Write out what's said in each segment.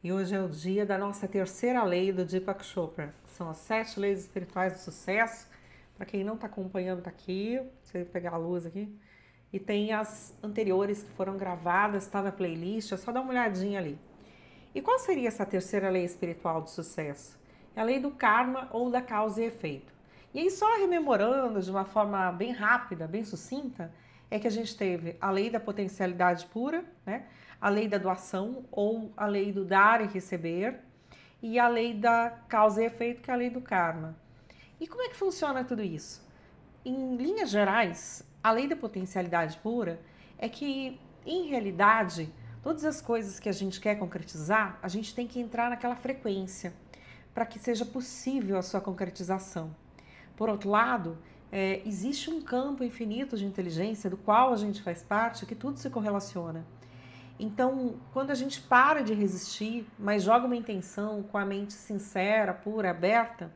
E hoje é o dia da nossa terceira lei do Deepak Chopra. São as 7 leis espirituais do sucesso. Para quem não está acompanhando, tá aqui. Você pegar a luz aqui. E tem as anteriores que foram gravadas, está na playlist. É só dar uma olhadinha ali. E qual seria essa terceira lei espiritual do sucesso? É a lei do karma ou da causa e efeito. E aí, só rememorando de uma forma bem rápida, bem sucinta, é que a gente teve a lei da potencialidade pura, né? A lei da doação ou a lei do dar e receber, e a lei da causa e efeito, que é a lei do karma. E como é que funciona tudo isso? Em linhas gerais, a lei da potencialidade pura é que, em realidade, todas as coisas que a gente quer concretizar, a gente tem que entrar naquela frequência para que seja possível a sua concretização. Por outro lado, existe um campo infinito de inteligência do qual a gente faz parte, que tudo se correlaciona. Então, quando a gente para de resistir, mas joga uma intenção com a mente sincera, pura, aberta,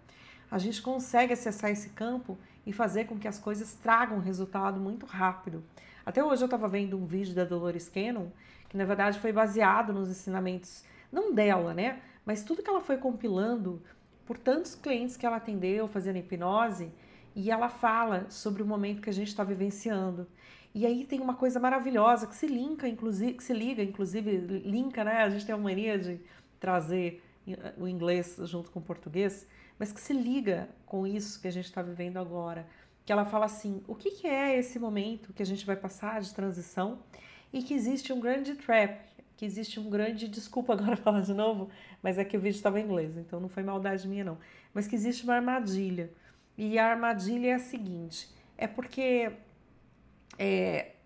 a gente consegue acessar esse campo e fazer com que as coisas tragam um resultado muito rápido. Até hoje eu estava vendo um vídeo da Dolores Cannon, que na verdade foi baseado nos ensinamentos, não dela, né? Mas tudo que ela foi compilando por tantos clientes que ela atendeu fazendo hipnose, e ela fala sobre o momento que a gente está vivenciando. E aí tem uma coisa maravilhosa que se linka, inclusive, que se liga, inclusive, linka, né? A gente tem uma mania de trazer o inglês junto com o português, mas que se liga com isso que a gente está vivendo agora. Que ela fala assim: o que, que é esse momento que a gente vai passar de transição e que existe um grande trap, que existe um grande. Desculpa agora falar de novo, mas é que o vídeo estava em inglês, então não foi maldade minha, não. Mas que existe uma armadilha. E a armadilha é a seguinte: é porque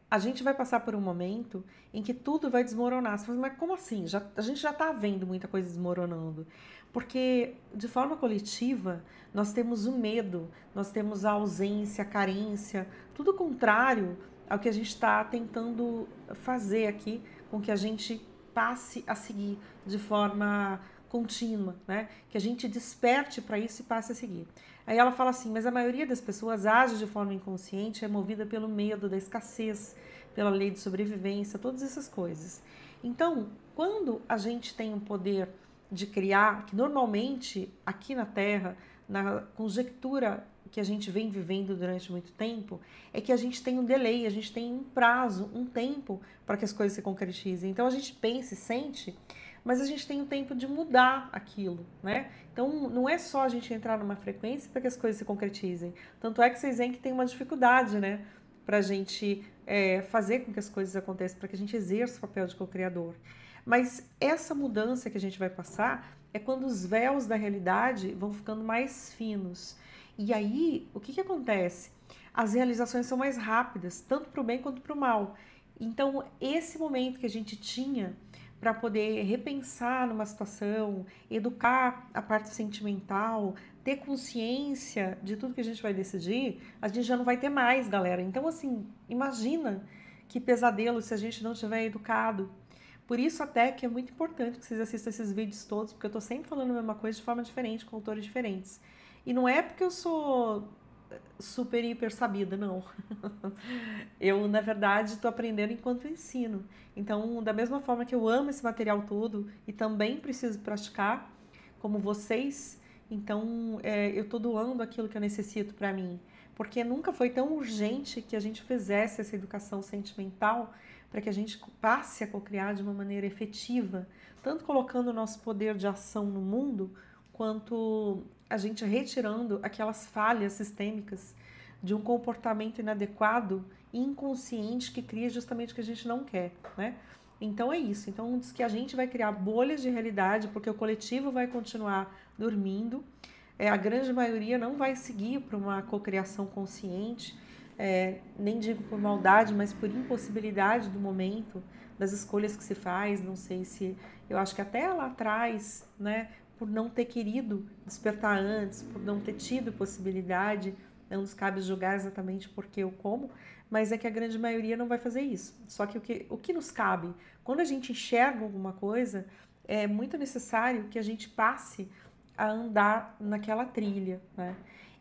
a gente vai passar por um momento em que tudo vai desmoronar. Você fala, mas como assim? A gente já está vendo muita coisa desmoronando. Porque, de forma coletiva, nós temos o medo, nós temos a ausência, a carência, tudo contrário ao que a gente está tentando fazer aqui, com que a gente passe a seguir de forma contínua, né? Que a gente desperte para isso e passe a seguir. Aí ela fala assim, mas a maioria das pessoas age de forma inconsciente, é movida pelo medo da escassez, pela lei de sobrevivência, todas essas coisas. Então, quando a gente tem um poder de criar, que normalmente aqui na Terra, na conjectura que a gente vem vivendo durante muito tempo, é que a gente tem um delay, a gente tem um prazo, um tempo para que as coisas se concretizem. Então a gente pensa e sente, mas a gente tem o tempo de mudar aquilo, né? Então não é só a gente entrar numa frequência para que as coisas se concretizem. Tanto é que vocês veem que tem uma dificuldade, né? Para a gente fazer com que as coisas aconteçam, para que a gente exerça o papel de co-criador. Mas essa mudança que a gente vai passar é quando os véus da realidade vão ficando mais finos. E aí, o que acontece? As realizações são mais rápidas, tanto para o bem quanto para o mal. Então, esse momento que a gente tinha para poder repensar numa situação, educar a parte sentimental, ter consciência de tudo que a gente vai decidir, a gente já não vai ter mais, galera. Então, assim, imagina que pesadelo se a gente não tiver educado. Por isso até que é muito importante que vocês assistam esses vídeos todos, porque eu tô sempre falando a mesma coisa de forma diferente, com autores diferentes. E não é porque eu sou super hiper sabida, não. Eu, na verdade, estou aprendendo enquanto ensino. Então, da mesma forma que eu amo esse material todo e também preciso praticar, como vocês, então eu estou doando aquilo que eu necessito para mim. Porque nunca foi tão urgente que a gente fizesse essa educação sentimental para que a gente passe a cocriar de uma maneira efetiva, tanto colocando o nosso poder de ação no mundo, quanto a gente retirando aquelas falhas sistêmicas de um comportamento inadequado e inconsciente que cria justamente o que a gente não quer, né? Então é isso. Então diz que a gente vai criar bolhas de realidade porque o coletivo vai continuar dormindo. A grande maioria não vai seguir para uma cocriação consciente, nem digo por maldade, mas por impossibilidade do momento, das escolhas que se faz. Não sei se. Eu acho que até lá atrás, né, por não ter querido despertar antes, por não ter tido possibilidade, não nos cabe julgar exatamente porque ou como, mas é que a grande maioria não vai fazer isso. Só que o que nos cabe, quando a gente enxerga alguma coisa, é muito necessário que a gente passe a andar naquela trilha, né?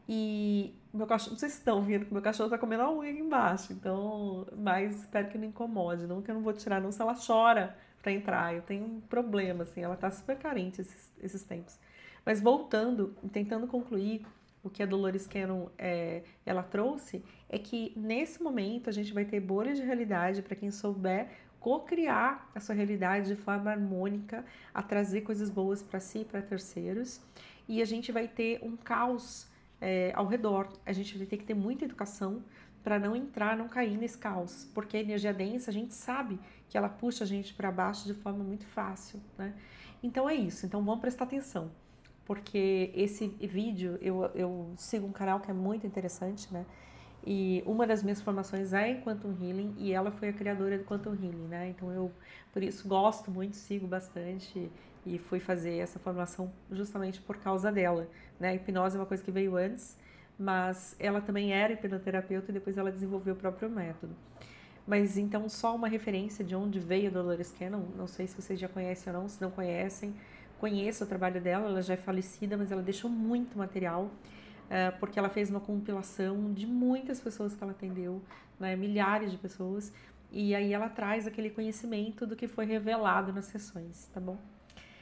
E meu cachorro, não sei se estão vendo que meu cachorro tá comendo a unha aqui embaixo, então, mas espero que não incomode, não que eu não vou tirar, não se ela chora, porque para entrar. Eu tenho um problema, assim, ela tá super carente esses tempos. Mas voltando, tentando concluir o que a Dolores Cannon ela trouxe, é que nesse momento a gente vai ter bolhas de realidade para quem souber co-criar a sua realidade de forma harmônica, a trazer coisas boas para si e para terceiros. E a gente vai ter um caos ao redor. A gente vai ter que ter muita educação para não entrar, não cair nesse caos, porque a energia densa a gente sabe que ela puxa a gente para baixo de forma muito fácil, né? Então é isso. Então vamos prestar atenção, porque esse vídeo eu sigo um canal que é muito interessante, né? E uma das minhas formações é em Quantum Healing e ela foi a criadora do Quantum Healing, né? Então eu, por isso, gosto muito, sigo bastante e fui fazer essa formação justamente por causa dela, né? A hipnose é uma coisa que veio antes, mas ela também era hipnoterapeuta e depois ela desenvolveu o próprio método. Mas então, só uma referência de onde veio a Dolores Cannon, não sei se vocês já conhecem ou não, se não conhecem, conheça o trabalho dela, ela já é falecida, mas ela deixou muito material, porque ela fez uma compilação de muitas pessoas que ela atendeu, né, milhares de pessoas, e aí ela traz aquele conhecimento do que foi revelado nas sessões, tá bom?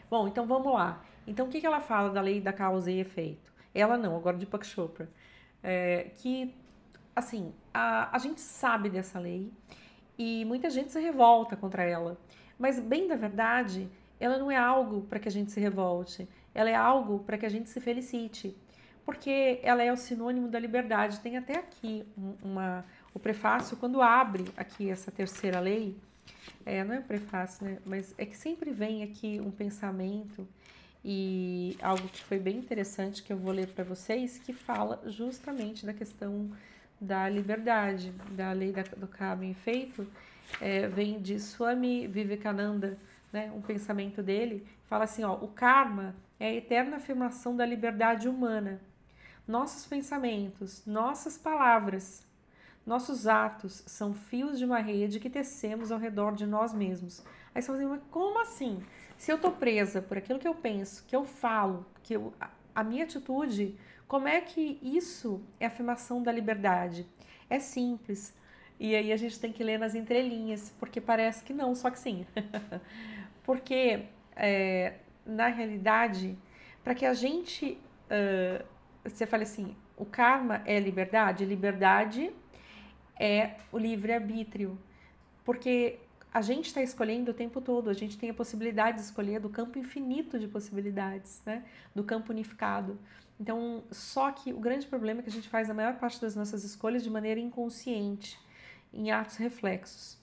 Bom, então vamos lá. Então o que ela fala da lei da causa e efeito? Ela não, agora de Deepak Chopra. Que, assim, a gente sabe dessa lei e muita gente se revolta contra ela. Mas, bem da verdade, ela não é algo para que a gente se revolte, ela é algo para que a gente se felicite, porque ela é o sinônimo da liberdade. Tem até aqui o prefácio, quando abre aqui essa terceira lei, não é prefácio, né? Mas é que sempre vem aqui um pensamento e algo que foi bem interessante que eu vou ler para vocês, que fala justamente da questão da liberdade, da lei do karma e efeito. Vem de Swami Vivekananda, né? Um pensamento dele, fala assim, ó, o karma é a eterna afirmação da liberdade humana. Nossos pensamentos, nossas palavras, nossos atos são fios de uma rede que tecemos ao redor de nós mesmos. Aí você fala assim, mas como assim? Se eu tô presa por aquilo que eu penso, que eu falo, a minha atitude, como é que isso é afirmação da liberdade? É simples. E aí a gente tem que ler nas entrelinhas, porque parece que não, só que sim. Porque, na realidade, para que a gente... você fale assim, o karma é liberdade? Liberdade é o livre-arbítrio, porque a gente está escolhendo o tempo todo, a gente tem a possibilidade de escolher do campo infinito de possibilidades, né? Do campo unificado. Então, só que o grande problema é que a gente faz a maior parte das nossas escolhas de maneira inconsciente, em atos reflexos.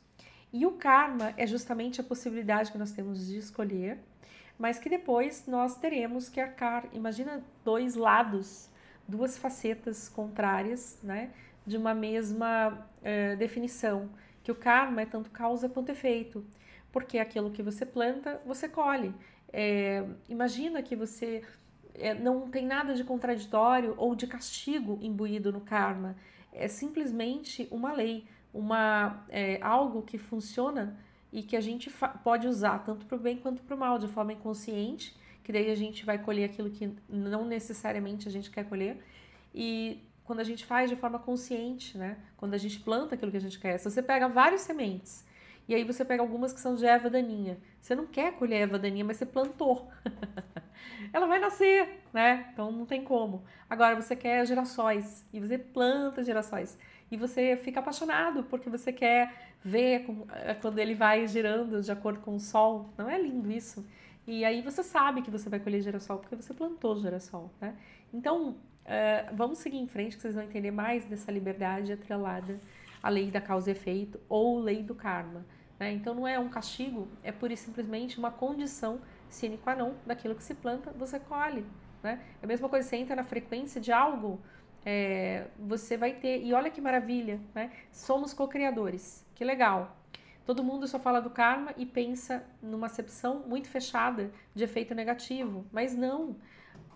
E o karma é justamente a possibilidade que nós temos de escolher, mas que depois nós teremos que arcar. Imagina dois lados, duas facetas contrárias, né, de uma mesma definição, que o karma é tanto causa quanto efeito, porque aquilo que você planta, você colhe. Imagina que você não tem nada de contraditório ou de castigo imbuído no karma, é simplesmente uma lei, algo que funciona e que a gente pode usar tanto para o bem quanto para o mal, de forma inconsciente, que daí a gente vai colher aquilo que não necessariamente a gente quer colher, e quando a gente faz de forma consciente, né? Quando a gente planta aquilo que a gente quer. Se você pega várias sementes, e aí você pega algumas que são de erva daninha, você não quer colher erva daninha, mas você plantou. Ela vai nascer, né? Então não tem como. Agora você quer girassóis, e você planta girassóis, e você fica apaixonado porque você quer ver quando ele vai girando de acordo com o sol. Não é lindo isso? E aí você sabe que você vai colher girassol porque você plantou girassol, né? Então, vamos seguir em frente que vocês vão entender mais dessa liberdade atrelada à lei da causa e efeito ou lei do karma, né? Então não é um castigo, é pura e simplesmente uma condição sine qua non daquilo que se planta, você colhe, né? É a mesma coisa, você entra na frequência de algo, você vai ter, e olha que maravilha, né? Somos co-criadores, que legal. Todo mundo só fala do karma e pensa numa acepção muito fechada de efeito negativo, mas não.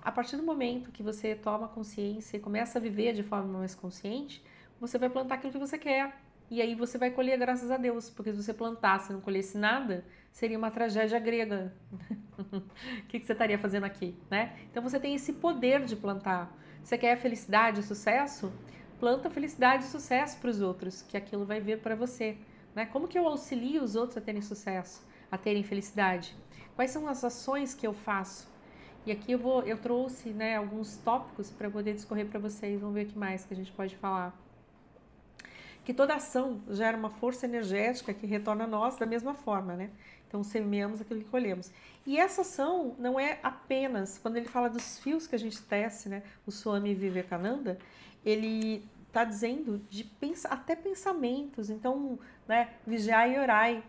A partir do momento que você toma consciência e começa a viver de forma mais consciente, você vai plantar aquilo que você quer. E aí você vai colher graças a Deus, porque se você plantasse e não colhesse nada, seria uma tragédia grega. O que você estaria fazendo aqui, né? Então você tem esse poder de plantar. Você quer felicidade e sucesso? Planta felicidade e sucesso para os outros, que aquilo vai vir para você. Né? Como que eu auxilio os outros a terem sucesso? a terem felicidade? Quais são as ações que eu faço? E aqui eu trouxe, né, alguns tópicos para poder discorrer para vocês. Vamos ver o que mais que a gente pode falar. Que toda ação gera uma força energética que retorna a nós da mesma forma, né? Então, semeamos aquilo que colhemos. E essa ação não é apenas, quando ele fala dos fios que a gente tece, né? O Swami Vivekananda, ele está dizendo de até pensamentos. Então, né? Vigiai e orai.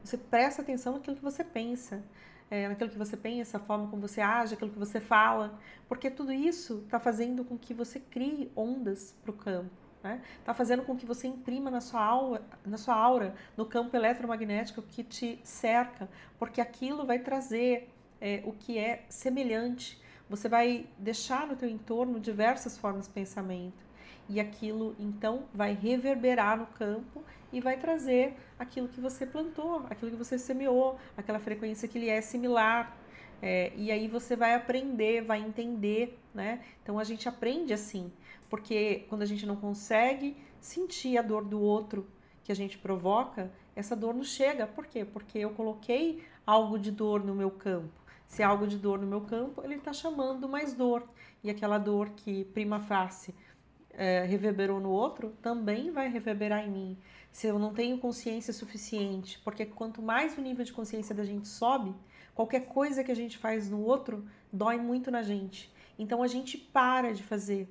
Você presta atenção naquilo que você pensa. Naquilo que você pensa, a forma como você age, aquilo que você fala. Porque tudo isso está fazendo com que você crie ondas para o campo. Está fazendo com que você imprima na sua aura, no campo eletromagnético que te cerca, porque aquilo vai trazer o que é semelhante. Você vai deixar no teu entorno diversas formas de pensamento e aquilo então vai reverberar no campo e vai trazer aquilo que você plantou, aquilo que você semeou, aquela frequência que lhe é similar. E aí você vai aprender, vai entender, né? Então a gente aprende assim. Porque quando a gente não consegue sentir a dor do outro que a gente provoca, essa dor não chega. Por quê? Porque eu coloquei algo de dor no meu campo. Se há algo de dor no meu campo, ele está chamando mais dor. E aquela dor que prima facie reverberou no outro, também vai reverberar em mim. Se eu não tenho consciência suficiente, porque quanto mais o nível de consciência da gente sobe, qualquer coisa que a gente faz no outro dói muito na gente. Então a gente para de fazer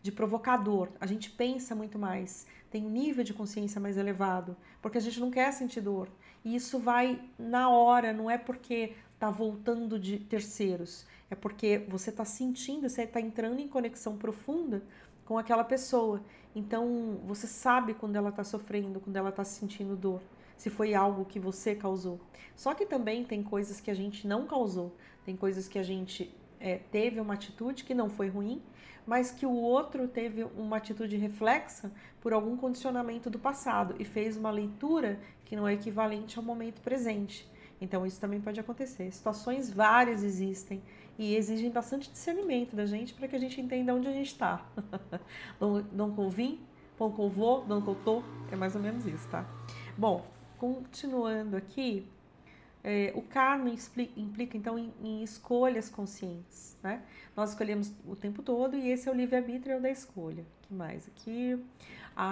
de provocador, a gente pensa muito mais, tem um nível de consciência mais elevado, porque a gente não quer sentir dor. E isso vai na hora, não é porque está voltando de terceiros, é porque você está sentindo, você está entrando em conexão profunda com aquela pessoa. Então você sabe quando ela está sofrendo, quando ela está sentindo dor, se foi algo que você causou. Só que também tem coisas que a gente não causou, tem coisas que a gente teve uma atitude que não foi ruim, mas que o outro teve uma atitude reflexa por algum condicionamento do passado e fez uma leitura que não é equivalente ao momento presente. Então isso também pode acontecer. Situações várias existem e exigem bastante discernimento da gente para que a gente entenda onde a gente está. Não convim, não convou, não contou, é mais ou menos isso, tá? Bom, continuando aqui, o karma implica então em escolhas conscientes, né? Nós escolhemos o tempo todo e esse é o livre-arbítrio da escolha. O que mais aqui?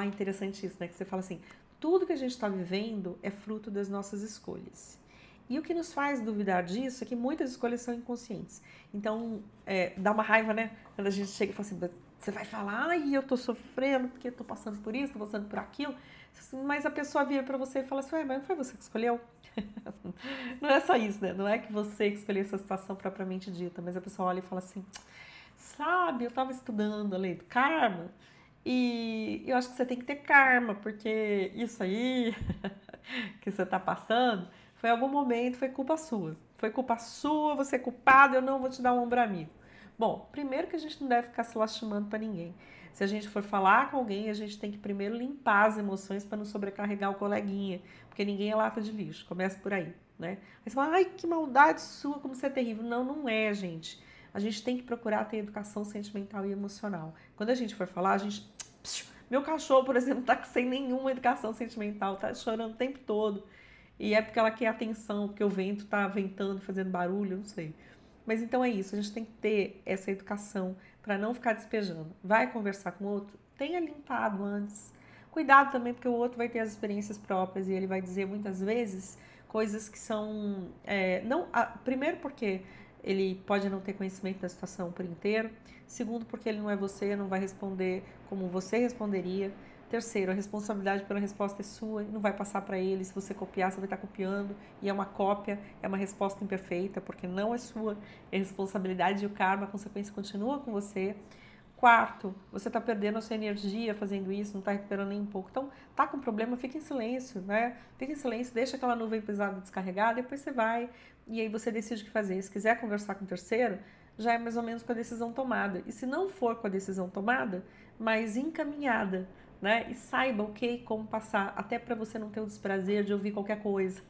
Interessante isso, né? Que você fala assim, tudo que a gente está vivendo é fruto das nossas escolhas. E o que nos faz duvidar disso é que muitas escolhas são inconscientes. Então, dá uma raiva, né? Quando a gente chega e fala assim, você vai falar, eu tô sofrendo porque tô passando por isso, tô passando por aquilo. Mas a pessoa vira para você e fala assim, mas não foi você que escolheu? Não é só isso, né? Não é que você que escolheu essa situação propriamente dita, mas a pessoa olha e fala assim, sabe, eu tava estudando a lei do karma e eu acho que você tem que ter karma, porque isso aí que você tá passando foi algum momento, foi culpa sua. Foi culpa sua, você é culpado, eu não vou te dar um ombro amigo. Bom, primeiro que a gente não deve ficar se lastimando para ninguém. Se a gente for falar com alguém, a gente tem que primeiro limpar as emoções para não sobrecarregar o coleguinha, porque ninguém é lata de lixo. Começa por aí, né? Aí você fala, ai, que maldade sua, como você é terrível. Não, não é, gente. A gente tem que procurar ter educação sentimental e emocional. Quando a gente for falar, a gente... Meu cachorro, por exemplo, tá sem nenhuma educação sentimental, tá chorando o tempo todo. E é porque ela quer atenção, porque o vento tá ventando, fazendo barulho, não sei. Mas então é isso, a gente tem que ter essa educação para não ficar despejando. Vai conversar com o outro, tenha limpado antes. Cuidado também, porque o outro vai ter as experiências próprias e ele vai dizer muitas vezes coisas que são... primeiro porque ele pode não ter conhecimento da situação por inteiro. Segundo, porque ele não é você, não vai responder como você responderia. Terceiro, a responsabilidade pela resposta é sua, não vai passar para ele. Se você copiar, você vai estar copiando e é uma cópia, é uma resposta imperfeita, porque não é sua, é responsabilidade e o karma, a consequência continua com você. Quarto, você está perdendo a sua energia fazendo isso, não está recuperando nem um pouco. Então, tá com problema, fica em silêncio, né? Fica em silêncio, deixa aquela nuvem pesada descarregar, depois você vai e aí você decide o que fazer. Se quiser conversar com o terceiro, já é mais ou menos com a decisão tomada. E se não for com a decisão tomada, mas encaminhada, né? E saiba o que e como passar, até para você não ter o desprazer de ouvir qualquer coisa.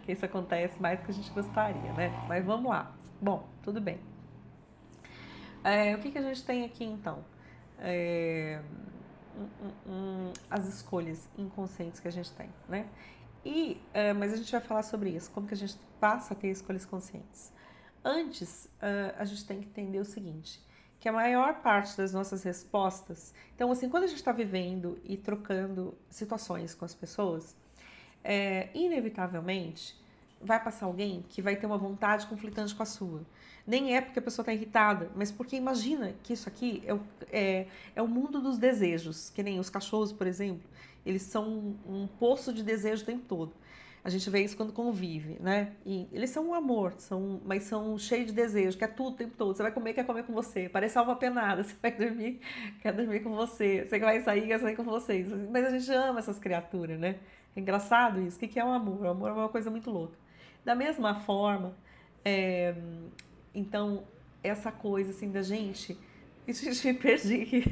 Que isso acontece mais do que a gente gostaria, né? Mas vamos lá. Bom, tudo bem. O que a gente tem aqui então? As escolhas inconscientes que a gente tem, né? Mas a gente vai falar sobre isso, como que a gente passa a ter escolhas conscientes. Antes, a gente tem que entender o seguinte, que a maior parte das nossas respostas... Então, assim, quando a gente está vivendo e trocando situações com as pessoas, inevitavelmente vai passar alguém que vai ter uma vontade conflitante com a sua. Nem é porque a pessoa está irritada, mas porque imagina que isso aqui é o mundo dos desejos, que nem os cachorros, por exemplo, eles são um poço de desejo o tempo todo. A gente vê isso quando convive, né? E eles são um amor, mas são cheios de desejo, quer tudo o tempo todo. Você vai comer, quer comer com você. Parece alma penada. Você vai dormir, quer dormir com você. Você vai sair, quer sair com vocês. Mas a gente ama essas criaturas, né? É engraçado isso. O que é o amor? O amor é uma coisa muito louca. Da mesma forma, é, então, essa coisa assim da gente. Gente, me perdi aqui.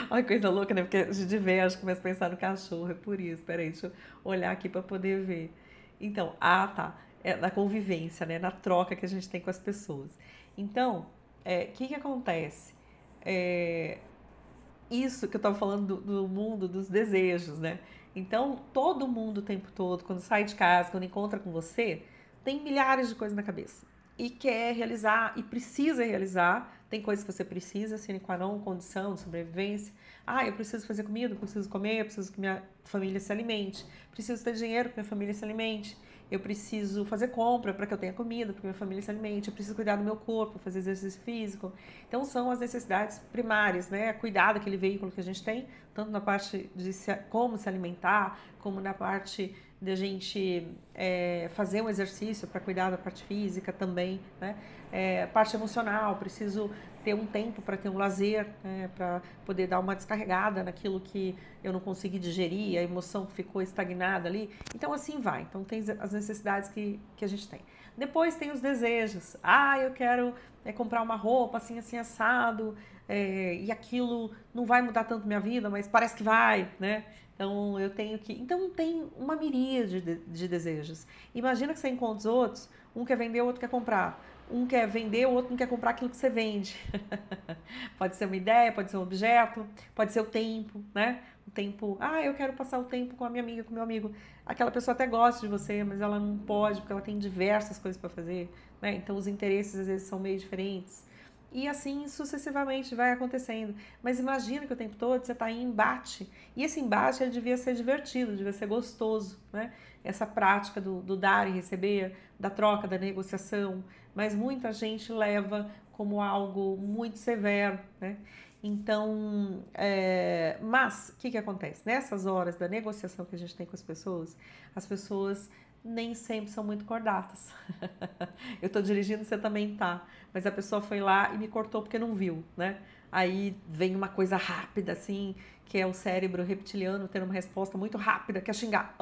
Olha que coisa louca, né? Porque a gente vê, acho que começa a pensar no cachorro, é por isso. Peraí, deixa eu olhar aqui para poder ver. Então, tá. É na convivência, né? Na troca que a gente tem com as pessoas. Então, o que acontece? É, isso que eu estava falando do mundo dos desejos, né? Então, todo mundo o tempo todo, quando sai de casa, quando encontra com você, tem milhares de coisas na cabeça. E quer realizar, e precisa realizar. Tem coisas que você precisa, sine qua non, condição de sobrevivência. Eu preciso fazer comida, eu preciso comer, eu preciso que minha família se alimente. Preciso ter dinheiro para que minha família se alimente. Eu preciso fazer compra para que eu tenha comida, para que minha família se alimente. Eu preciso cuidar do meu corpo, fazer exercício físico. Então, são as necessidades primárias, né? Cuidar daquele veículo que a gente tem, tanto na parte de como se alimentar, como na parte de a gente fazer um exercício para cuidar da parte física também, né? Parte emocional, preciso ter um tempo para ter um lazer, né? Para poder dar uma descarregada naquilo que eu não consegui digerir, a emoção que ficou estagnada ali. Então, assim vai. Então, tem as necessidades que a gente tem. Depois tem os desejos. Eu quero comprar uma roupa assim, assim, assado, e aquilo não vai mudar tanto minha vida, mas parece que vai, né? Então, eu tenho que... Então, tem uma miríade de desejos. Imagina que você encontra os outros, um quer vender, o outro quer comprar. Um quer vender, o outro não quer comprar aquilo que você vende. Pode ser uma ideia, pode ser um objeto, pode ser o tempo, né? O tempo, eu quero passar o tempo com a minha amiga, com o meu amigo. Aquela pessoa até gosta de você, mas ela não pode, porque ela tem diversas coisas para fazer, né? Então, os interesses, às vezes, são meio diferentes. E assim sucessivamente vai acontecendo. Mas imagina que o tempo todo você está em embate. E esse embate ele devia ser divertido, devia ser gostoso, né? Essa prática do dar e receber, da troca, da negociação. Mas muita gente leva como algo muito severo, né? Então, mas o que acontece? Nessas horas da negociação que a gente tem com as pessoas nem sempre são muito cordatas. Eu tô dirigindo, você também tá. Mas a pessoa foi lá e me cortou porque não viu, né? Aí vem uma coisa rápida, assim, que é o cérebro reptiliano tendo uma resposta muito rápida, que é xingar.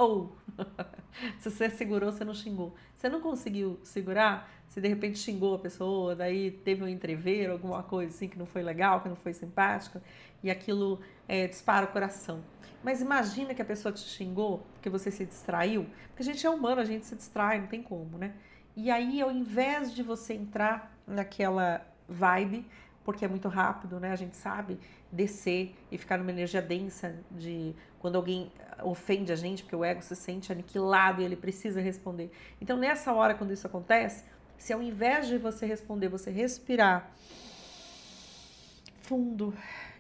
Se você segurou, você não xingou. Você não conseguiu segurar, você de repente xingou a pessoa, daí teve um entrever, alguma coisa assim que não foi legal, que não foi simpática, e aquilo dispara o coração. Mas imagina que a pessoa te xingou porque você se distraiu, porque a gente é humano, a gente se distrai, não tem como, né? E aí, ao invés de você entrar naquela vibe, porque é muito rápido, né? A gente sabe descer e ficar numa energia densa de quando alguém ofende a gente, porque o ego se sente aniquilado e ele precisa responder. Então, nessa hora, quando isso acontece, se ao invés de você responder, você respirar fundo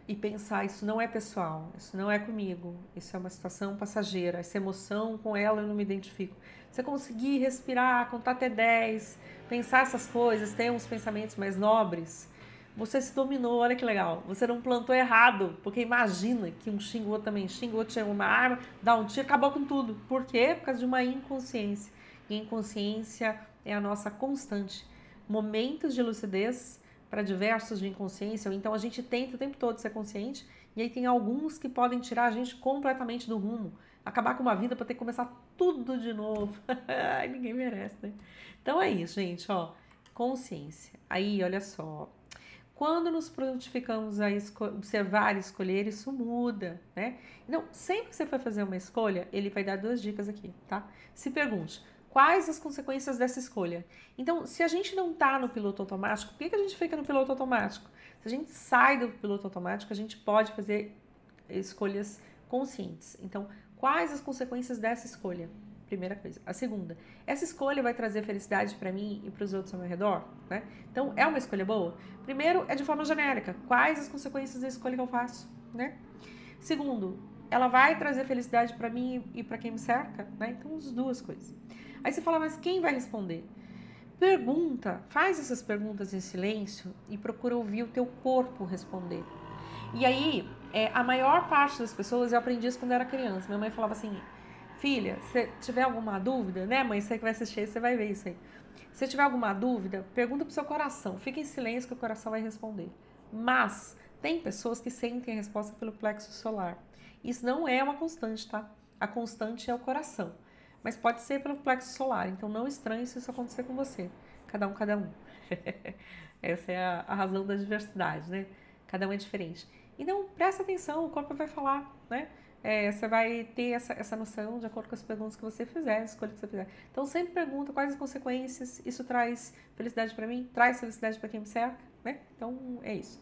e pensar, isso não é pessoal, isso não é comigo, isso é uma situação passageira, essa emoção, com ela eu não me identifico. Você conseguir respirar, contar até 10, pensar essas coisas, ter uns pensamentos mais nobres, você se dominou, olha que legal. Você não plantou errado, porque imagina que um xinga o outro também xinga, o outro chega uma arma, dá um tiro, acabou com tudo. Por quê? Por causa de uma inconsciência. E a inconsciência é a nossa constante. Momentos de lucidez para diversos de inconsciência, ou então a gente tenta o tempo todo ser consciente, e aí tem alguns que podem tirar a gente completamente do rumo, acabar com uma vida para ter que começar tudo de novo. Ai, ninguém merece, né? Então é isso, gente, ó, consciência. Aí, olha só, quando nos prontificamos a observar e escolher, isso muda, né? Então, sempre que você for fazer uma escolha, ele vai dar 2 dicas aqui, tá? Se pergunte, quais as consequências dessa escolha? Então, se a gente não tá no piloto automático, por que a gente fica no piloto automático? Se a gente sai do piloto automático, a gente pode fazer escolhas conscientes. Então, quais as consequências dessa escolha? Primeira coisa. A segunda, essa escolha vai trazer felicidade para mim e para os outros ao meu redor, né? Então, é uma escolha boa? Primeiro, é de forma genérica. Quais as consequências da escolha que eu faço, né? Segundo, ela vai trazer felicidade para mim e para quem me cerca, né? Então, as duas coisas. Aí você fala, mas quem vai responder? Pergunta, faz essas perguntas em silêncio e procura ouvir o teu corpo responder. E aí, a maior parte das pessoas, eu aprendi isso quando eu era criança. Minha mãe falava assim, filha, se tiver alguma dúvida, né, mãe, você que vai assistir, você vai ver isso aí. Se tiver alguma dúvida, pergunta pro seu coração. Fica em silêncio que o coração vai responder. Mas tem pessoas que sentem a resposta pelo plexo solar. Isso não é uma constante, tá? A constante é o coração. Mas pode ser pelo plexo solar. Então não estranhe se isso acontecer com você. Cada um, cada um. Essa é a razão da diversidade, né? Cada um é diferente. Então presta atenção, o corpo vai falar, né? Você vai ter essa noção de acordo com as perguntas que você fizer, a escolha que você fizer. Então sempre pergunta quais as consequências, isso traz felicidade para mim, traz felicidade para quem me cerca, né? Então é isso.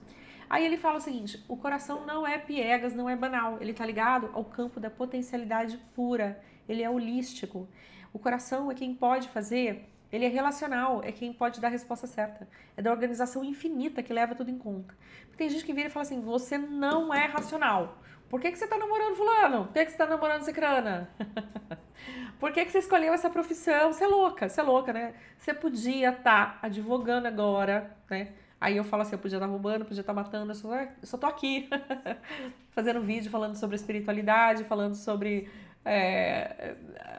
Aí ele fala o seguinte, o coração não é piegas, não é banal, ele tá ligado ao campo da potencialidade pura, ele é holístico. O coração é quem pode fazer, ele é relacional, é quem pode dar a resposta certa. É da organização infinita que leva tudo em conta. Porque tem gente que vira e fala assim, você não é racional. Por que você tá namorando fulano? Por que você tá namorando cicrana? Por que você escolheu essa profissão? Você é louca, né? Você podia estar advogando agora, né? Aí eu falo assim, eu podia estar roubando, podia estar matando, eu só tô aqui fazendo vídeo falando sobre espiritualidade, falando sobre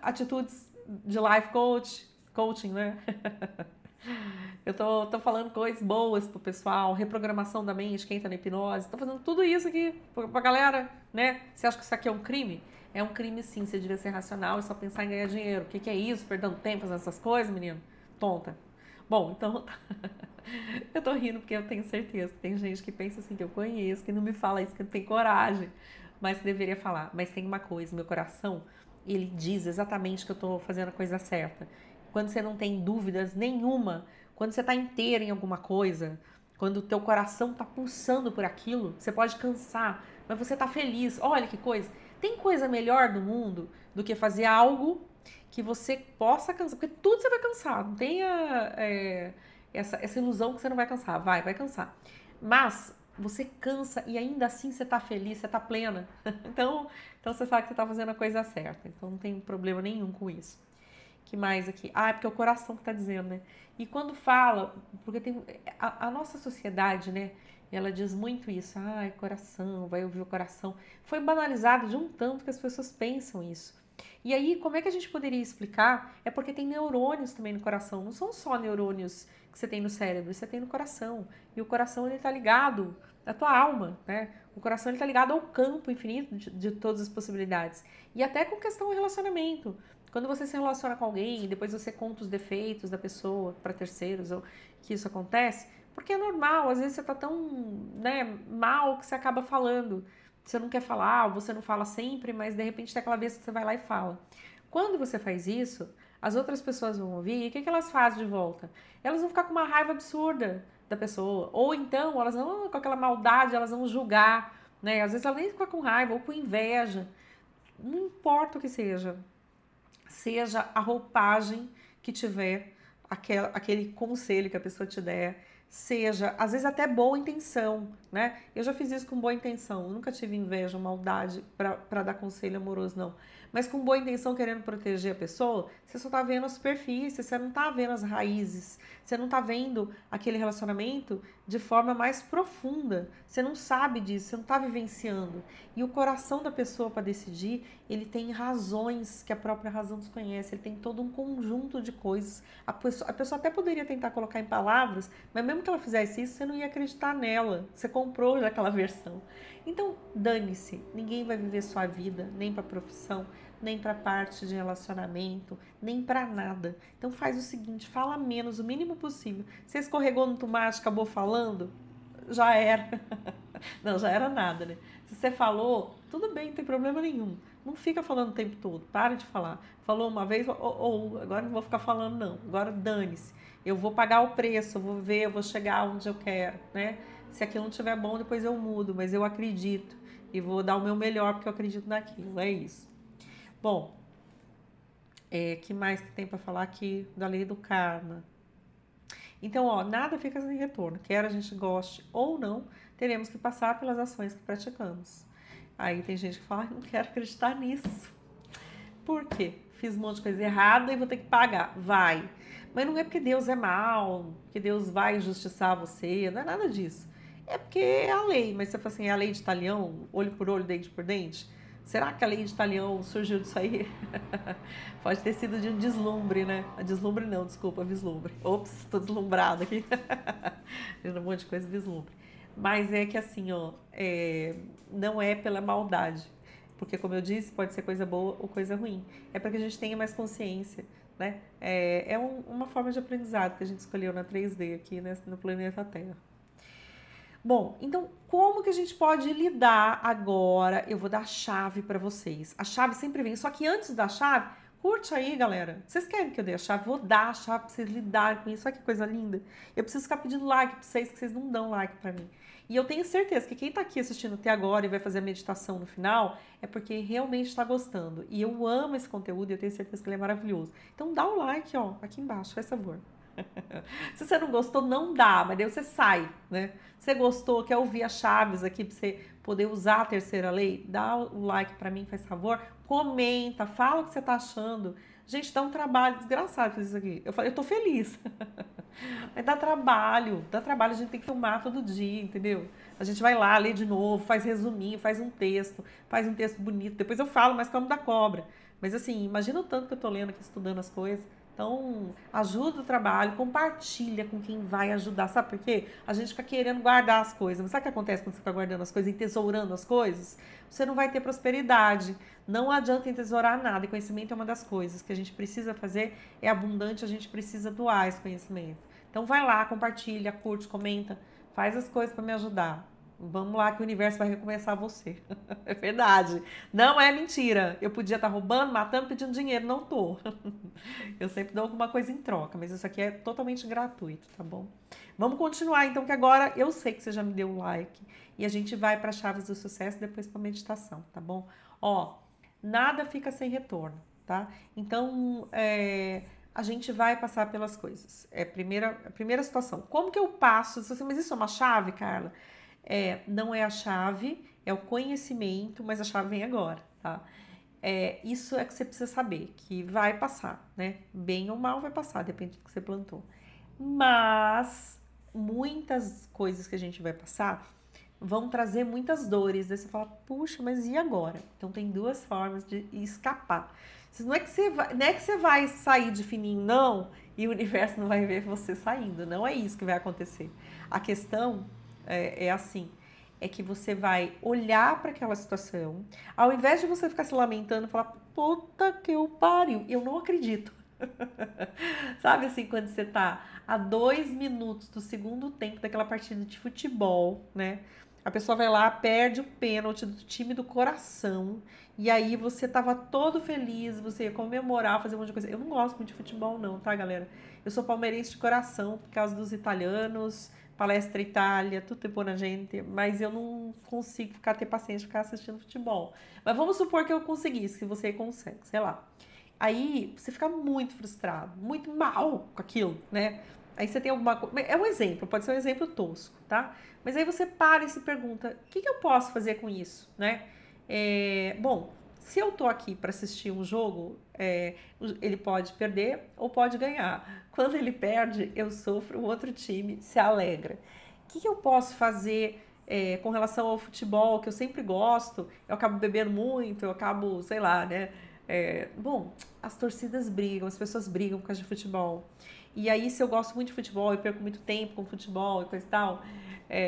atitudes de life coaching, né? Eu tô falando coisas boas pro pessoal, reprogramação da mente, quem tá na hipnose. Tô fazendo tudo isso aqui pra galera, né? Você acha que isso aqui é um crime? É um crime sim, você devia ser racional e só pensar em ganhar dinheiro. O que é isso? Perdendo tempo fazendo essas coisas, menino? Tonta. Bom, então... eu tô rindo porque eu tenho certeza que tem gente que pensa assim, que eu conheço, que não me fala isso, que não tem coragem. Mas que deveria falar. Mas tem uma coisa, meu coração, ele diz exatamente que eu tô fazendo a coisa certa. Quando você não tem dúvidas nenhuma, quando você tá inteiro em alguma coisa, quando o teu coração tá pulsando por aquilo, você pode cansar, mas você tá feliz. Olha que coisa. Tem coisa melhor no mundo do que fazer algo que você possa cansar, porque tudo você vai cansar, não tenha essa ilusão que você não vai cansar, vai cansar. Mas você cansa e ainda assim você tá feliz, você tá plena. Então você sabe que você tá fazendo a coisa certa. Então não tem problema nenhum com isso. Que mais aqui? Ah, é porque é o coração que tá dizendo, né? E quando fala, porque tem a nossa sociedade, né? Ela diz muito isso. Ai, coração, vai ouvir o coração. Foi banalizado de um tanto que as pessoas pensam isso. E aí, como é que a gente poderia explicar? É porque tem neurônios também no coração. Não são só neurônios que você tem no cérebro, você tem no coração. E o coração, ele tá ligado à tua alma, né? O coração, ele tá ligado ao campo infinito de todas as possibilidades. E até com questão de relacionamento. Quando você se relaciona com alguém e depois você conta os defeitos da pessoa para terceiros, ou que isso acontece, porque é normal, às vezes você tá tão, né, mal que você acaba falando. Você não quer falar, ou você não fala sempre, mas de repente tem aquela vez que você vai lá e fala. Quando você faz isso, as outras pessoas vão ouvir e o que elas fazem de volta? Elas vão ficar com uma raiva absurda da pessoa, ou então elas vão com aquela maldade, elas vão julgar, né? Às vezes ela nem fica com raiva ou com inveja. Não importa o que seja a roupagem que tiver, aquele conselho que a pessoa te der, seja, às vezes até boa intenção, né? Eu já fiz isso com boa intenção, eu nunca tive inveja, maldade para dar conselho amoroso, não. Mas com boa intenção, querendo proteger a pessoa, você só tá vendo a superfície, você não tá vendo as raízes, você não tá vendo aquele relacionamento de forma mais profunda, você não sabe disso, você não tá vivenciando. E o coração da pessoa para decidir, ele tem razões que a própria razão desconhece, ele tem todo um conjunto de coisas. A pessoa até poderia tentar colocar em palavras, mas mesmo que ela fizesse isso, você não ia acreditar nela, você comprou já aquela versão. Então, dane-se, ninguém vai viver sua vida, nem para profissão, nem para parte de relacionamento, nem para nada. Então faz o seguinte, fala menos, o mínimo possível. Você escorregou no tomate, acabou falando, já era. Não, já era nada, né? Se você falou, tudo bem, não tem problema nenhum. Não fica falando o tempo todo, para de falar. Falou uma vez, ou agora não vou ficar falando não, agora dane-se. Eu vou pagar o preço, eu vou ver, eu vou chegar onde eu quero, né? Se aquilo não estiver bom, depois eu mudo, mas eu acredito. E vou dar o meu melhor porque eu acredito naquilo, é isso. Bom, que mais que tem para falar aqui da lei do karma? Então, ó, nada fica sem retorno. Quer a gente goste ou não, teremos que passar pelas ações que praticamos. Aí tem gente que fala, não quero acreditar nisso. Por quê? Fiz um monte de coisa errada e vou ter que pagar. Vai. Mas não é porque Deus é mal, que Deus vai injustiçar você, não é nada disso. É porque é a lei, mas você fala assim, é a lei de talião, olho por olho, dente por dente? Será que a lei de talião surgiu disso aí? Pode ter sido de um deslumbre, né? Deslumbre não, desculpa, vislumbre. Ops, tô deslumbrada aqui. Um monte de coisa, vislumbre. Mas é que assim, ó, não é pela maldade. Porque, como eu disse, pode ser coisa boa ou coisa ruim. É para que a gente tenha mais consciência, né? Uma forma de aprendizado que a gente escolheu na 3D aqui, né, no planeta Terra. Bom, então como que a gente pode lidar agora? Eu vou dar a chave para vocês. A chave sempre vem, só que antes da chave, curte aí, galera. Vocês querem que eu dê a chave? Vou dar a chave para vocês lidarem com isso. Olha que coisa linda. Eu preciso ficar pedindo like para vocês, que vocês não dão like para mim. E eu tenho certeza que quem tá aqui assistindo até agora e vai fazer a meditação no final é porque realmente está gostando. E eu amo esse conteúdo e eu tenho certeza que ele é maravilhoso. Então dá o like, ó, aqui embaixo, faz favor. Se você não gostou, não dá, mas daí você sai, né? Você gostou, quer ouvir as chaves aqui pra você poder usar a terceira lei? Dá o like pra mim, faz favor. Comenta, fala o que você tá achando. Gente, dá um trabalho desgraçado fazer isso aqui. Eu falei, eu tô feliz. Mas dá trabalho, a gente tem que filmar todo dia, entendeu? A gente vai lá, lê de novo, faz resuminho, faz um texto bonito. Depois eu falo, mas como da cobra. Mas assim, imagina o tanto que eu tô lendo aqui, estudando as coisas. Então, ajuda o trabalho, compartilha com quem vai ajudar. Sabe por quê? A gente fica querendo guardar as coisas. Mas sabe o que acontece quando você fica guardando as coisas, entesourando as coisas? Você não vai ter prosperidade. Não adianta entesourar nada. E conhecimento é uma das coisas que a gente precisa fazer. É abundante, a gente precisa doar esse conhecimento. Então, vai lá, compartilha, curte, comenta. Faz as coisas para me ajudar. Vamos lá que o universo vai recomeçar você. É verdade. Não é mentira. Eu podia estar roubando, matando, pedindo dinheiro. Não tô. Eu sempre dou alguma coisa em troca, mas isso aqui é totalmente gratuito, tá bom? Vamos continuar então, que agora eu sei que você já me deu o like e a gente vai para chaves do sucesso depois para meditação, tá bom? Ó, nada fica sem retorno, tá? Então, a gente vai passar pelas coisas. A primeira situação. Como que eu passo? Mas isso é uma chave, Carla? Não é a chave, é o conhecimento, mas a chave vem agora, tá? Isso é que você precisa saber, que vai passar, né? Bem ou mal vai passar, depende do que você plantou. Mas muitas coisas que a gente vai passar vão trazer muitas dores. Daí você fala, puxa, mas e agora? Então tem duas formas de escapar. Não é que você vai sair de fininho, não, e o universo não vai ver você saindo. Não é isso que vai acontecer. A questão é assim, é que você vai olhar para aquela situação, ao invés de você ficar se lamentando e falar, puta que eu pariu, eu não acredito. Sabe assim, quando você tá a 2 minutos do segundo tempo daquela partida de futebol, né? A pessoa vai lá, perde o pênalti do time do coração, e aí você tava todo feliz, você ia comemorar, fazer um monte de coisa. Eu não gosto muito de futebol não, tá, galera? Eu sou palmeirense de coração, por causa dos italianos, Palestra Itália, tudo por a gente, mas eu não consigo ter paciência de ficar assistindo futebol. Mas vamos supor que eu conseguisse, que você consegue, sei lá. Aí você fica muito frustrado, muito mal com aquilo, né? Aí você tem alguma coisa. É um exemplo, pode ser um exemplo tosco, tá? Mas aí você para e se pergunta: o que eu posso fazer com isso, né? Bom, se eu tô aqui para assistir um jogo, ele pode perder ou pode ganhar. Quando ele perde, eu sofro, o outro time se alegra. O que eu posso fazer com relação ao futebol, que eu sempre gosto? Eu acabo bebendo muito, eu acabo, sei lá, né? Bom, as torcidas brigam, as pessoas brigam por causa de futebol. E aí, se eu gosto muito de futebol e perco muito tempo com futebol e coisa e tal,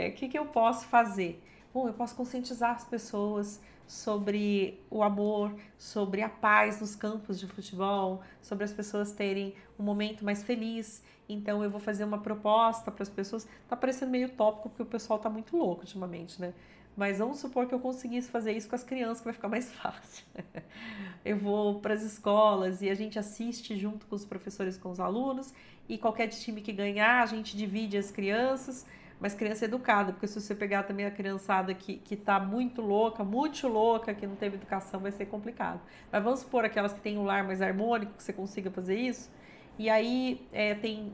o que eu posso fazer? Bom, eu posso conscientizar as pessoas sobre o amor, sobre a paz nos campos de futebol, sobre as pessoas terem um momento mais feliz. Então, eu vou fazer uma proposta para as pessoas. Tá parecendo meio utópico porque o pessoal tá muito louco ultimamente, né? Mas vamos supor que eu conseguisse fazer isso com as crianças, que vai ficar mais fácil. Eu vou para as escolas e a gente assiste junto com os professores, com os alunos, e qualquer time que ganhar, a gente divide as crianças, mas criança educada, porque se você pegar também a criançada que tá muito louca, que não teve educação, vai ser complicado. Mas vamos supor aquelas que têm um lar mais harmônico, que você consiga fazer isso, e aí tem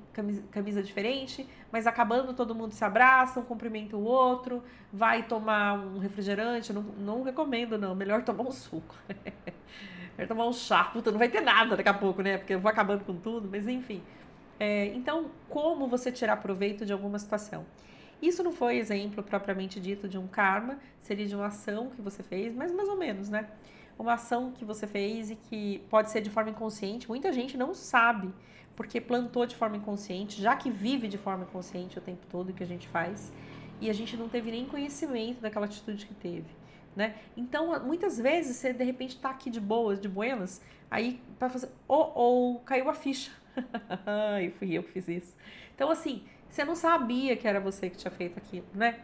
camisa diferente, mas acabando todo mundo se abraça, um cumprimenta o outro, vai tomar um refrigerante, não recomendo não, melhor tomar um suco. Melhor tomar um chá, puta, não vai ter nada daqui a pouco, né? Porque eu vou acabando com tudo, mas enfim. Então, como você tirar proveito de alguma situação? Isso não foi exemplo propriamente dito de um karma, seria de uma ação que você fez, mas mais ou menos, né? Uma ação que você fez e que pode ser de forma inconsciente. Muita gente não sabe porque plantou de forma inconsciente, já que vive de forma inconsciente o tempo todo que a gente faz, e a gente não teve nem conhecimento daquela atitude que teve, né? Então, muitas vezes você de repente tá aqui de boas, de buenas, aí para fazer, caiu a ficha. E fui eu que fiz isso. Então, assim, você não sabia que era você que tinha feito aquilo, né?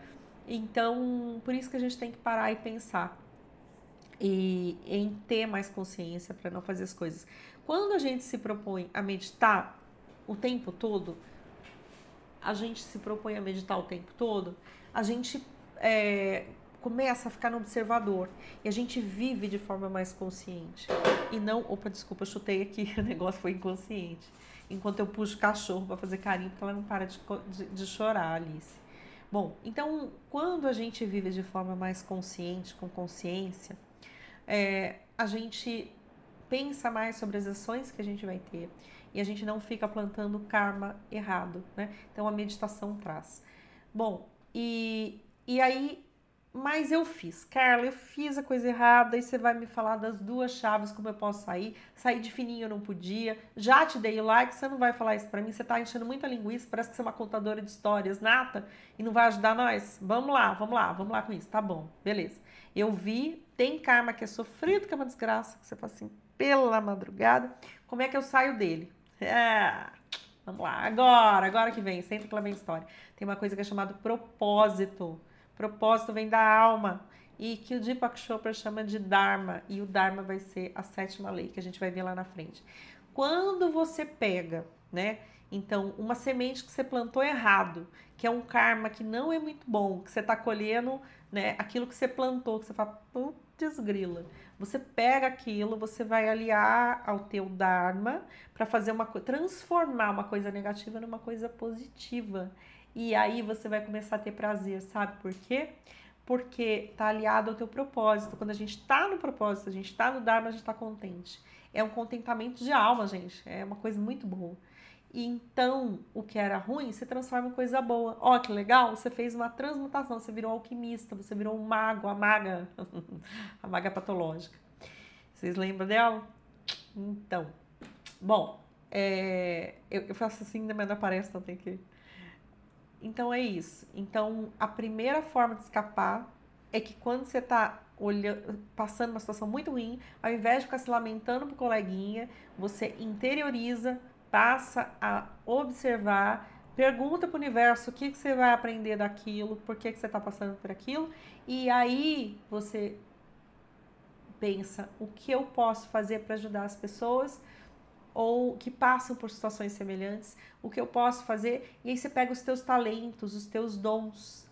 Então, por isso que a gente tem que parar e pensar e em ter mais consciência para não fazer as coisas. Quando a gente se propõe a meditar o tempo todo, a gente começa a ficar no observador e a gente vive de forma mais consciente. E não, opa, desculpa, eu chutei aqui, o negócio foi inconsciente. Enquanto eu puxo o cachorro para fazer carinho, porque ela não para de chorar, Alice. Bom, então, quando a gente vive de forma mais consciente, com consciência, a gente pensa mais sobre as ações que a gente vai ter e a gente não fica plantando karma errado, né? Então a meditação traz. Bom, e aí, mas eu fiz, Carla, eu fiz a coisa errada, e você vai me falar das duas chaves, como eu posso sair de fininho eu não podia, já te dei o like, você não vai falar isso pra mim, você tá enchendo muita linguiça, parece que você é uma contadora de histórias nata e não vai ajudar nós? Vamos lá com isso, tá bom, beleza. Eu vi, tem karma que é sofrido, que é uma desgraça, que você fala assim, pela madrugada, como é que eu saio dele? Vamos lá, agora que vem, senta que lá vem história. Tem uma coisa que é chamada propósito. Propósito vem da alma e que o Deepak Chopra chama de Dharma, e o Dharma vai ser a 7ª lei, que a gente vai ver lá na frente. Quando você pega, né, então, uma semente que você plantou errado, que é um karma que não é muito bom, que você está colhendo, né, aquilo que você plantou, que você fala, putz grila. Você pega aquilo, você vai aliar ao teu Dharma para fazer transformar uma coisa negativa numa coisa positiva. E aí você vai começar a ter prazer, sabe por quê? Porque tá aliado ao teu propósito. Quando a gente tá no propósito, a gente tá no Dharma, a gente tá contente. É um contentamento de alma, gente. É uma coisa muito boa. E então, o que era ruim, se transforma em coisa boa. Ó, que legal, você fez uma transmutação, você virou um alquimista, você virou um mago, a maga, a maga patológica. Vocês lembram dela? Então, bom, eu faço assim, mas não aparece, então tem que... Então é isso. Então, a primeira forma de escapar é que quando você tá passando uma situação muito ruim, ao invés de ficar se lamentando pro coleguinha, você interioriza, passa a observar, pergunta pro universo o que você vai aprender daquilo, por que você tá passando por aquilo, e aí você pensa o que eu posso fazer para ajudar as pessoas ou que passam por situações semelhantes, o que eu posso fazer, e aí você pega os teus talentos, os teus dons,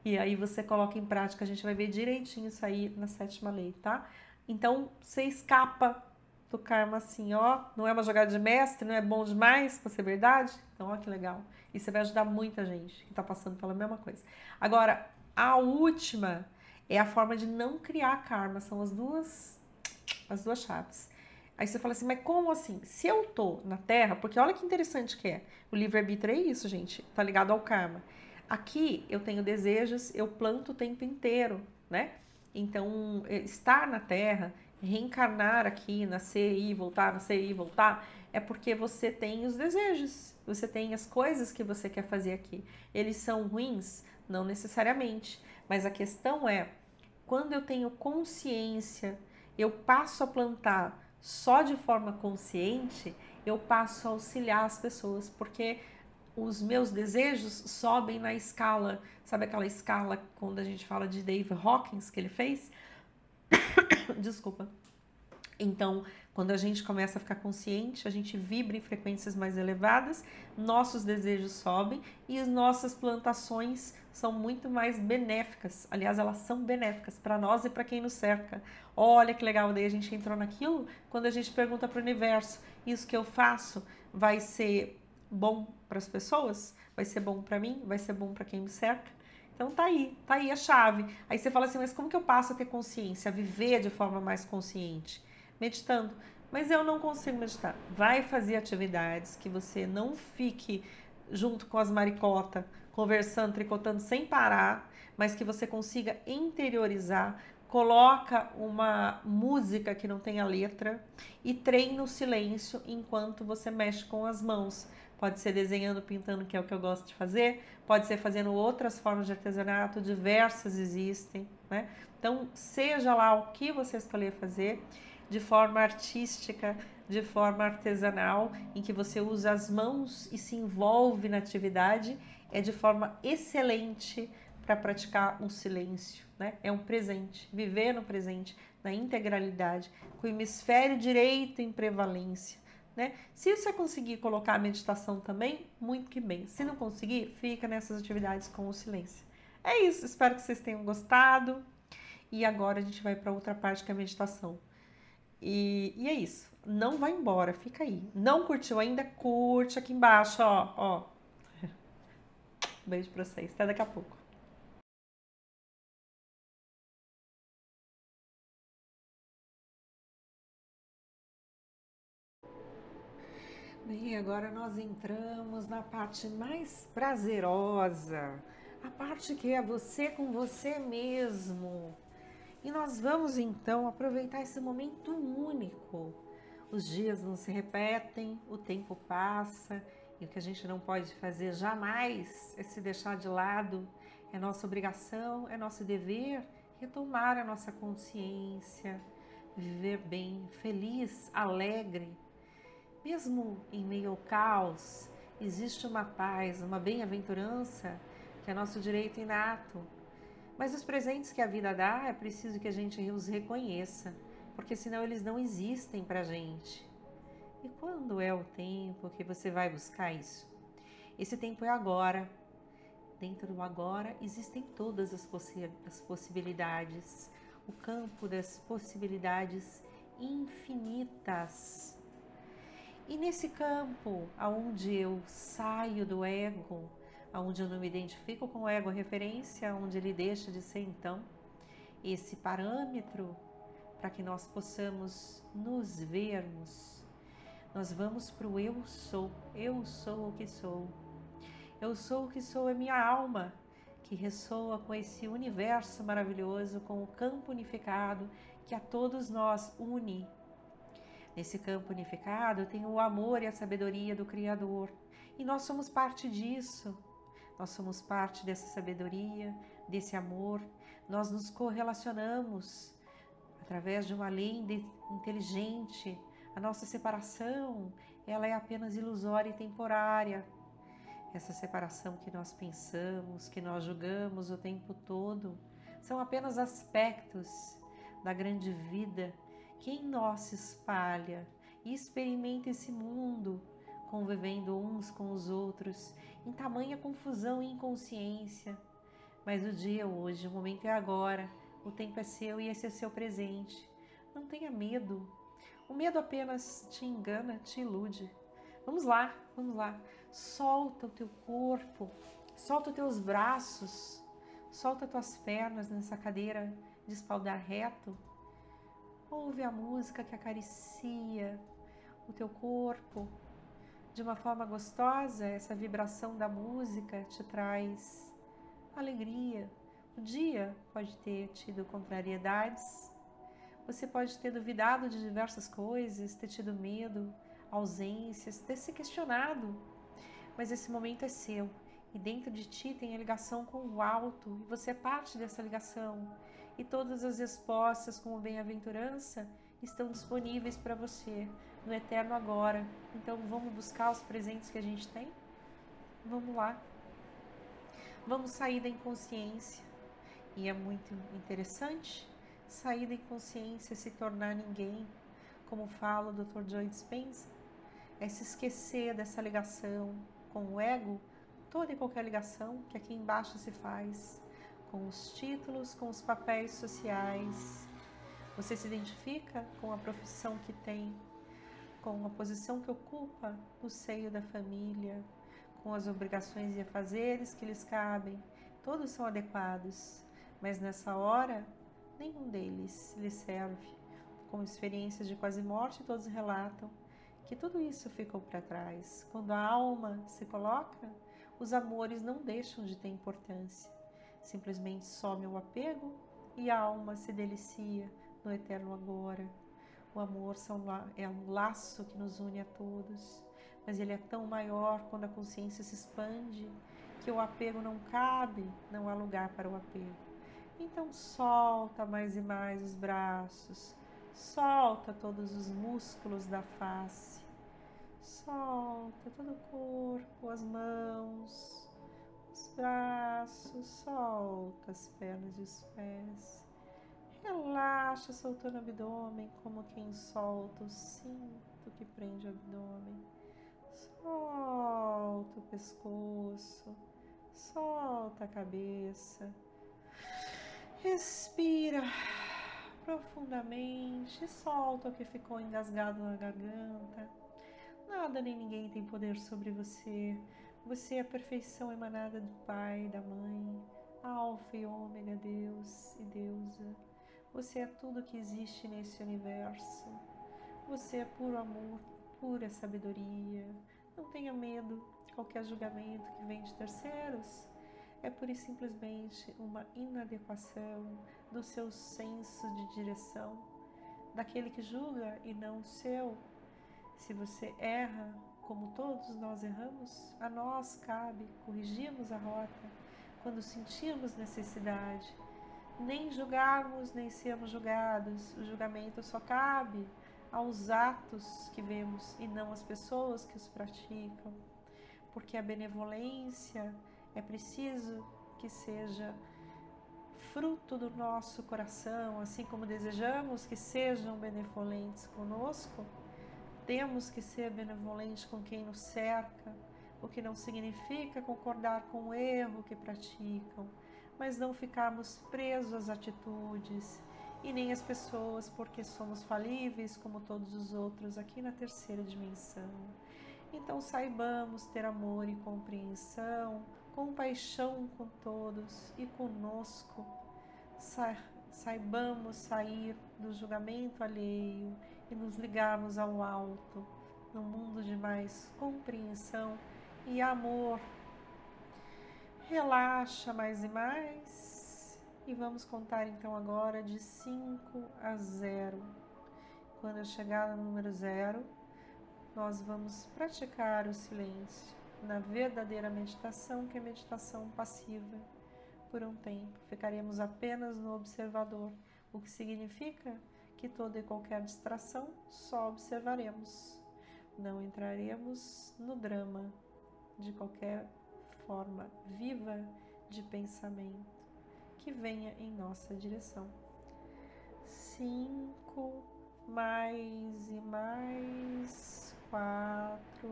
e aí você coloca em prática, a gente vai ver direitinho isso aí na 7ª lei, tá? Então, você escapa do karma assim, ó, não é uma jogada de mestre, não é bom demais pra ser verdade? Então, ó que legal. E você vai ajudar muita gente que tá passando pela mesma coisa. Agora, a última é a forma de não criar karma, são as duas chaves. Aí você fala assim, mas como assim? Se eu tô na Terra, porque olha que interessante que é. O livre-arbítrio é isso, gente. Tá ligado ao karma. Aqui eu tenho desejos, eu planto o tempo inteiro, né? Então, estar na Terra, reencarnar aqui, nascer e voltar, nascer e voltar, é porque você tem os desejos, você tem as coisas que você quer fazer aqui. Eles são ruins? Não necessariamente. Mas a questão é, quando eu tenho consciência, eu passo a plantar só de forma consciente, eu passo a auxiliar as pessoas, porque os meus desejos sobem na escala, sabe aquela escala quando a gente fala de Dave Hawkins que ele fez? Desculpa. Então, Quando a gente começa a ficar consciente, a gente vibra em frequências mais elevadas, nossos desejos sobem e as nossas plantações são muito mais benéficas. Aliás, elas são benéficas para nós e para quem nos cerca. Olha que legal, daí a gente entrou naquilo quando a gente pergunta para o universo: isso que eu faço vai ser bom para as pessoas? Vai ser bom para mim? Vai ser bom para quem me cerca? Então tá aí a chave. Aí você fala assim, mas como que eu passo a ter consciência, a viver de forma mais consciente? Meditando. Mas eu não consigo meditar. Vai fazer atividades que você não fique junto com as maricotas, conversando, tricotando sem parar, mas que você consiga interiorizar. Coloca uma música que não tenha letra e treina o silêncio enquanto você mexe com as mãos. Pode ser desenhando, pintando, que é o que eu gosto de fazer. Pode ser fazendo outras formas de artesanato, diversas existem, né? Então, seja lá o que você escolher fazer, de forma artística, de forma artesanal, em que você usa as mãos e se envolve na atividade, é de forma excelente para praticar o silêncio, né? É um presente, viver no presente, na integralidade, com o hemisfério direito em prevalência, né? Se você conseguir colocar a meditação também, muito que bem. Se não conseguir, fica nessas atividades com o silêncio. É isso, espero que vocês tenham gostado. E agora a gente vai para outra parte que é a meditação. E é isso. Não vai embora, fica aí. Não curtiu ainda? Curte aqui embaixo, ó. Beijo pra vocês. Até daqui a pouco. Bem, agora nós entramos na parte mais prazerosa, a parte que é você com você mesmo. E nós vamos então aproveitar esse momento único. Os dias não se repetem, o tempo passa e o que a gente não pode fazer jamais é se deixar de lado. É nossa obrigação, é nosso dever retomar a nossa consciência, viver bem, feliz, alegre. Mesmo em meio ao caos, existe uma paz, uma bem-aventurança que é nosso direito inato. Mas os presentes que a vida dá, é preciso que a gente os reconheça, porque senão eles não existem para a gente. E quando é o tempo que você vai buscar isso? Esse tempo é agora. Dentro do agora existem todas as possibilidades, o campo das possibilidades infinitas. E nesse campo, aonde eu saio do ego, aonde eu não me identifico com o ego referência, onde ele deixa de ser então esse parâmetro para que nós possamos nos vermos, nós vamos para o eu sou o que sou. Eu sou o que sou é minha alma, que ressoa com esse universo maravilhoso, com o campo unificado que a todos nós une. Nesse campo unificado tem o amor e a sabedoria do Criador. E nós somos parte disso. Nós somos parte dessa sabedoria, desse amor. Nós nos correlacionamos através de uma lei inteligente. A nossa separação, ela é apenas ilusória e temporária. Essa separação que nós pensamos, que nós julgamos o tempo todo, são apenas aspectos da grande vida que em nós se espalha e experimenta esse mundo, convivendo uns com os outros, em tamanha confusão e inconsciência. Mas o dia é hoje, o momento é agora, o tempo é seu e esse é seu presente. Não tenha medo. O medo apenas te engana, te ilude. Vamos lá, vamos lá. Solta o teu corpo, solta os teus braços, solta as tuas pernas nessa cadeira de espaldar reto. Ouve a música que acaricia o teu corpo de uma forma gostosa. Essa vibração da música te traz alegria. O dia pode ter tido contrariedades, você pode ter duvidado de diversas coisas, ter tido medo, ausências, ter se questionado, mas esse momento é seu e dentro de ti tem a ligação com o alto e você é parte dessa ligação e todas as respostas como bem-aventurança estão disponíveis para você no eterno agora. Então vamos buscar os presentes que a gente tem? Vamos lá. Vamos sair da inconsciência. E é muito interessante sair da inconsciência, se tornar ninguém, como fala o Dr. Joe Dispenza, é se esquecer dessa ligação com o ego, toda e qualquer ligação que aqui embaixo se faz, com os títulos, com os papéis sociais. Você se identifica com a profissão que tem, com a posição que ocupa no seio da família, com as obrigações e afazeres que lhes cabem. Todos são adequados, mas nessa hora, nenhum deles lhe serve. Com experiências de quase morte, todos relatam que tudo isso ficou para trás. Quando a alma se coloca, os amores não deixam de ter importância. Simplesmente some o apego e a alma se delicia no eterno agora. O amor é um laço que nos une a todos, mas ele é tão maior quando a consciência se expande que o apego não cabe, não há lugar para o apego. Então solta mais e mais os braços, solta todos os músculos da face, solta todo o corpo, as mãos, os braços, solta as pernas e os pés. Relaxa, soltando o abdômen, como quem solta o cinto que prende o abdômen. Solta o pescoço, solta a cabeça. Respira profundamente, solta o que ficou engasgado na garganta. Nada nem ninguém tem poder sobre você. Você é a perfeição emanada do Pai, da Mãe, Alfa e Ômega, Deus e Deusa. Você é tudo que existe nesse universo. Você é puro amor, pura sabedoria. Não tenha medo de qualquer julgamento que vem de terceiros. É pura e simplesmente uma inadequação do seu senso de direção, daquele que julga e não o seu. Se você erra, como todos nós erramos, a nós cabe corrigirmos a rota quando sentirmos necessidade. Nem julgarmos, nem sermos julgados. O julgamento só cabe aos atos que vemos e não às pessoas que os praticam. Porque a benevolência é preciso que seja fruto do nosso coração, assim como desejamos que sejam benevolentes conosco, temos que ser benevolentes com quem nos cerca, o que não significa concordar com o erro que praticam, mas não ficarmos presos às atitudes e nem às pessoas, porque somos falíveis como todos os outros aqui na terceira dimensão. Então saibamos ter amor e compreensão, compaixão com todos e conosco. Saibamos sair do julgamento alheio e nos ligarmos ao alto, num mundo de mais compreensão e amor. Relaxa mais e mais e vamos contar então agora de 5 a 0. Quando eu chegar no número 0, nós vamos praticar o silêncio na verdadeira meditação, que é meditação passiva. Por um tempo, ficaremos apenas no observador, o que significa que toda e qualquer distração só observaremos. Não entraremos no drama de qualquer forma viva de pensamento que venha em nossa direção. 5, mais e mais, 4,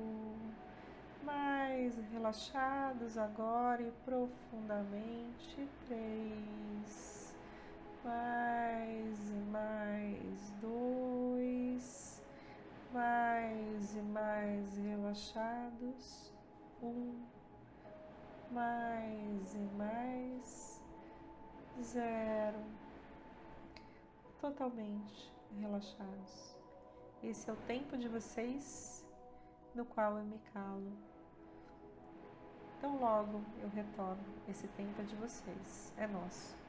mais relaxados agora e profundamente, 3, mais e mais, 2, mais e mais relaxados, 1, mais e mais, 0, totalmente relaxados. Esse é o tempo de vocês no qual eu me calo. Então logo eu retorno. Esse tempo é de vocês, é nosso.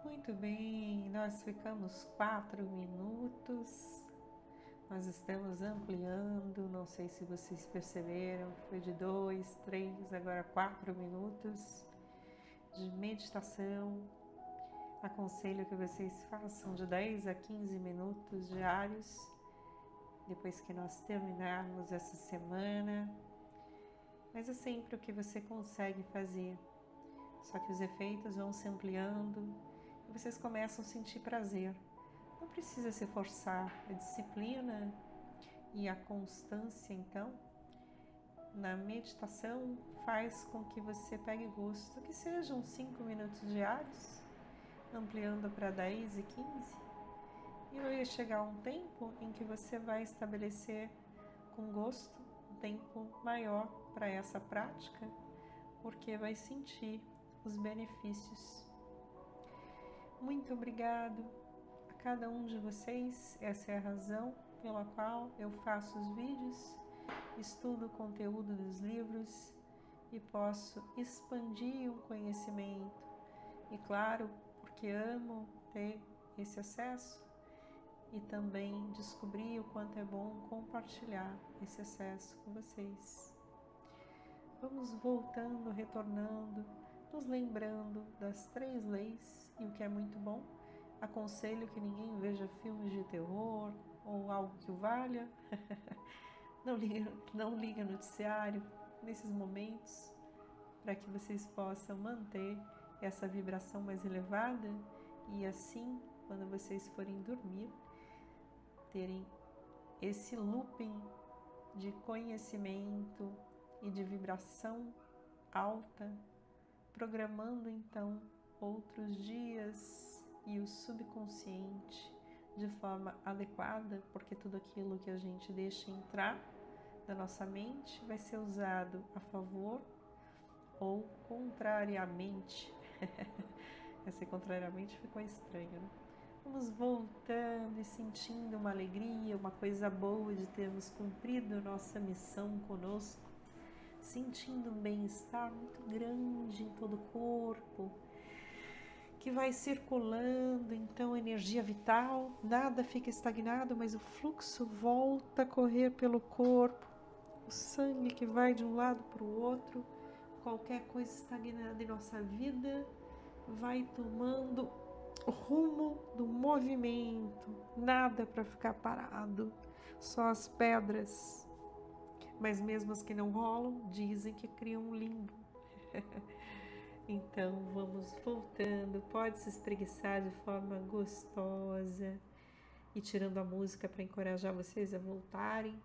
Muito bem, nós ficamos 4 minutos. Nós estamos ampliando, não sei se vocês perceberam, foi de 2, 3, agora 4 minutos de meditação. Aconselho que vocês façam de 10 a 15 minutos diários, depois que nós terminarmos essa semana. Mas é sempre o que você consegue fazer, só que os efeitos vão se ampliando e vocês começam a sentir prazer. Não precisa se forçar, a disciplina e a constância, então, na meditação faz com que você pegue gosto, que sejam 5 minutos diários, ampliando para 10 e 15, e vai chegar um tempo em que você vai estabelecer com gosto um tempo maior para essa prática, porque vai sentir os benefícios. Muito obrigado a cada um de vocês. Essa é a razão pela qual eu faço os vídeos, estudo o conteúdo dos livros e posso expandir o conhecimento. E claro, porque amo ter esse acesso e também descobrir o quanto é bom compartilhar esse acesso com vocês. Vamos voltando, retornando, nos lembrando das 3 leis, e o que é muito bom, aconselho que ninguém veja filmes de terror ou algo que o valha, não liga noticiário nesses momentos, para que vocês possam manter essa vibração mais elevada e assim, quando vocês forem dormir, terem esse looping de conhecimento e de vibração alta, programando então outros dias e o subconsciente de forma adequada, porque tudo aquilo que a gente deixa entrar na nossa mente vai ser usado a favor ou contrariamente. Essa contrariamente ficou estranho, né? Vamos voltando e sentindo uma alegria, uma coisa boa de termos cumprido nossa missão conosco, sentindo um bem-estar muito grande em todo o corpo, que vai circulando, então, energia vital, nada fica estagnado, mas o fluxo volta a correr pelo corpo, o sangue que vai de um lado para o outro, qualquer coisa estagnada em nossa vida vai tomando o rumo do movimento, nada para ficar parado, só as pedras. Mas mesmo as que não rolam, dizem que criam um limbo. Então vamos voltando, pode se espreguiçar de forma gostosa e tirando a música para encorajar vocês a voltarem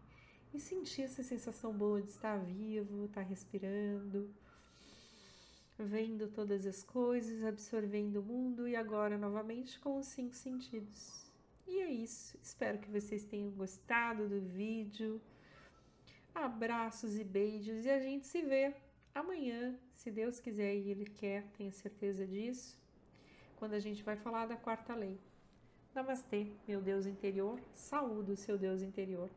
e sentir essa sensação boa de estar vivo, estar respirando, vendo todas as coisas, absorvendo o mundo e agora novamente com os 5 sentidos. E é isso, espero que vocês tenham gostado do vídeo. Abraços e beijos e a gente se vê amanhã, se Deus quiser e Ele quer, tenho certeza disso, quando a gente vai falar da 4ª lei. Namastê, meu Deus interior, saúdo o seu Deus interior.